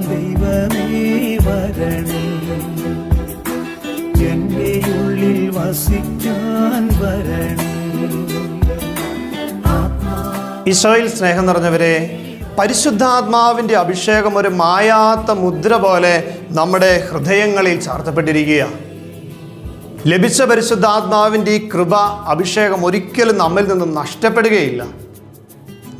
ദൈവമേ വരണേ, എൻ്റെ ഉള്ളിൽ വസിക്കാൻ വരണേ. ഈശോയിൽ സ്നേഹം നിറഞ്ഞവരെ, പരിശുദ്ധാത്മാവിൻ്റെ അഭിഷേകം ഒരു മായാത്ത മുദ്ര പോലെ നമ്മുടെ ഹൃദയങ്ങളിൽ ചാർത്തപ്പെട്ടിരിക്കുക. ലഭിച്ച പരിശുദ്ധാത്മാവിൻ്റെ ഈ കൃപ, അഭിഷേകം ഒരിക്കലും നമ്മിൽ നിന്നും നഷ്ടപ്പെടുകയില്ല.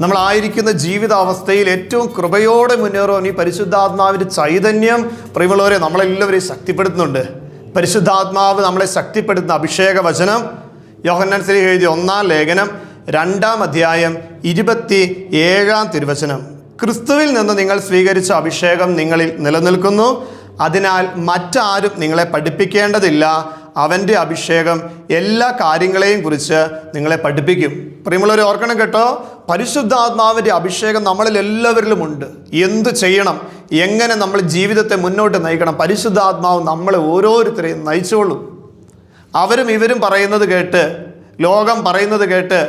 നമ്മളായിരിക്കുന്ന ജീവിതാവസ്ഥയിൽ ഏറ്റവും കൃപയോടെ മുന്നേറുവാൻ ഈ പരിശുദ്ധാത്മാവിൻ്റെ ചൈതന്യം പ്രിയമുള്ളവരെ നമ്മളെല്ലാവരെയും ശക്തിപ്പെടുത്തുന്നുണ്ട്. പരിശുദ്ധാത്മാവ് നമ്മളെ ശക്തിപ്പെടുത്തുന്ന അഭിഷേക വചനം യോഹന്നാൻ ശ്ലീഹ എഴുതിയ 1-ാം ലേഖനം 2-ാം അധ്യായം 27-ാം തിരുവചനം. ക്രിസ്തുവിൽ നിന്ന് നിങ്ങൾ സ്വീകരിച്ച അഭിഷേകം നിങ്ങളിൽ നിലനിൽക്കുന്നു, അതിനാൽ മറ്റാരും നിങ്ങളെ പഠിപ്പിക്കേണ്ടതില്ല. അവൻ്റെ അഭിഷേകം എല്ലാ കാര്യങ്ങളെയും കുറിച്ച് നിങ്ങളെ പഠിപ്പിക്കും. പ്രിയമുള്ളവരെ, ഓർക്കണം കേട്ടോ, പരിശുദ്ധാത്മാവിൻ്റെ അഭിഷേകം നമ്മളിൽ എല്ലാവരിലും ഉണ്ട്. എന്ത് ചെയ്യണം, എങ്ങനെ നമ്മൾ ജീവിതത്തെ മുന്നോട്ട് നയിക്കണം, പരിശുദ്ധാത്മാവ് നമ്മളെ ഓരോരുത്തരെയും നയിച്ചോളും. അവരും ഇവരും പറയുന്നത് കേട്ട്, ലോകം പറയുന്നത് കേട്ട്,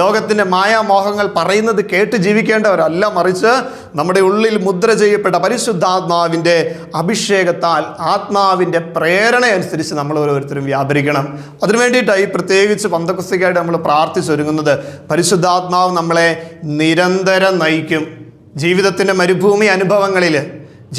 ലോകത്തിൻ്റെ മായാമോഹങ്ങൾ പറയുന്നത് കേട്ട് ജീവിക്കേണ്ടവരല്ല, മറിച്ച് നമ്മുടെ ഉള്ളിൽ മുദ്ര ചെയ്യപ്പെട്ട പരിശുദ്ധാത്മാവിൻ്റെ അഭിഷേകത്താൽ, ആത്മാവിൻ്റെ പ്രേരണ അനുസരിച്ച് നമ്മൾ ഓരോരുത്തരും വ്യാപരിക്കണം. അതിനു വേണ്ടിയിട്ടായി പ്രത്യേകിച്ച് പന്തക്കുസ്തിക്കായിട്ട് നമ്മൾ പ്രാർത്ഥിച്ചൊരുങ്ങുന്നത്. പരിശുദ്ധാത്മാവ് നമ്മളെ നിരന്തരം നയിക്കും. ജീവിതത്തിൻ്റെ മരുഭൂമി അനുഭവങ്ങളിൽ,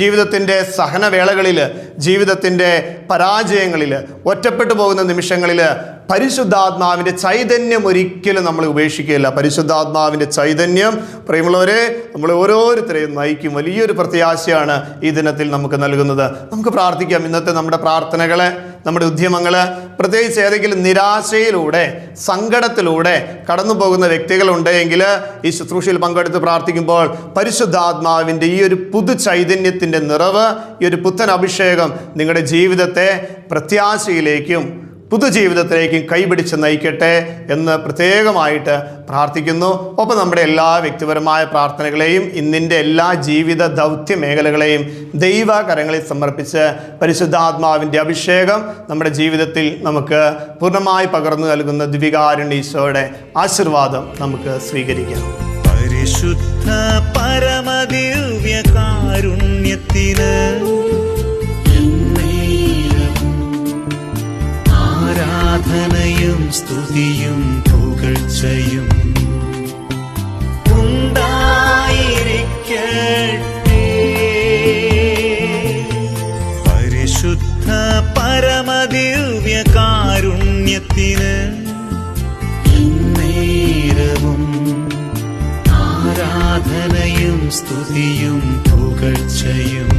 ജീവിതത്തിൻ്റെ സഹനവേളകളിൽ, ജീവിതത്തിൻ്റെ പരാജയങ്ങളിൽ, ഒറ്റപ്പെട്ടു പോകുന്ന നിമിഷങ്ങളിൽ പരിശുദ്ധാത്മാവിൻ്റെ ചൈതന്യം ഒരിക്കലും നമ്മൾ ഉപേക്ഷിക്കുകയില്ല. പരിശുദ്ധാത്മാവിൻ്റെ ചൈതന്യം പ്രിയമുള്ളവരെ നമ്മളെ ഓരോരുത്തരെയും നയിക്കും. വലിയൊരു പ്രത്യാശയാണ് ഈ ദിനത്തിൽ നമുക്ക് നൽകുന്നത്. നമുക്ക് പ്രാർത്ഥിക്കാം. ഇന്നത്തെ നമ്മുടെ പ്രാർത്ഥനകളെ, നമ്മുടെ ഉദ്യമങ്ങൾ, പ്രത്യേകിച്ച് ഏതെങ്കിലും നിരാശയിലൂടെ, സങ്കടത്തിലൂടെ കടന്നു പോകുന്ന വ്യക്തികളുണ്ടെങ്കിൽ ഈ ശുശ്രൂഷയിൽ പങ്കെടുത്ത് പ്രാർത്ഥിക്കുമ്പോൾ പരിശുദ്ധാത്മാവിൻ്റെ ഈ ഒരു പുതു ചൈതന്യത്തിൻ്റെ നിറവ്, ഈ ഒരു പുത്തൻ അഭിഷേകം നിങ്ങളുടെ ജീവിതത്തെ പ്രത്യാശയിലേക്കും പുതുജീവിതത്തിലേക്കും കൈപിടിച്ച് നയിക്കട്ടെ എന്ന് പ്രത്യേകമായിട്ട് പ്രാർത്ഥിക്കുന്നു. ഒപ്പം നമ്മുടെ എല്ലാ വ്യക്തിപരമായ പ്രാർത്ഥനകളെയും ഇന്നിൻ്റെ എല്ലാ ജീവിത ദൗത്യ മേഖലകളെയും ദൈവകരങ്ങളിൽ സമർപ്പിച്ച് പരിശുദ്ധാത്മാവിൻ്റെ അഭിഷേകം നമ്മുടെ ജീവിതത്തിൽ നമുക്ക് പൂർണ്ണമായി പകർന്നു നൽകുന്ന ദിവികാരുണ്യ ഈശോയുടെ ആശീർവാദം നമുക്ക് സ്വീകരിക്കാം. പരിശുദ്ധ പരമദിവ്യ കാരുണ്യത്തിന് ആരാധനയും സ്തുതിയും പുകഴ്ചയും ഉണ്ടായിരിക്കട്ടെ. പരിശുദ്ധ പരമദിവ്യ കാരുണ്യത്തിന് നേരവും ആരാധനയും സ്തുതിയും പുകഴ്ചയും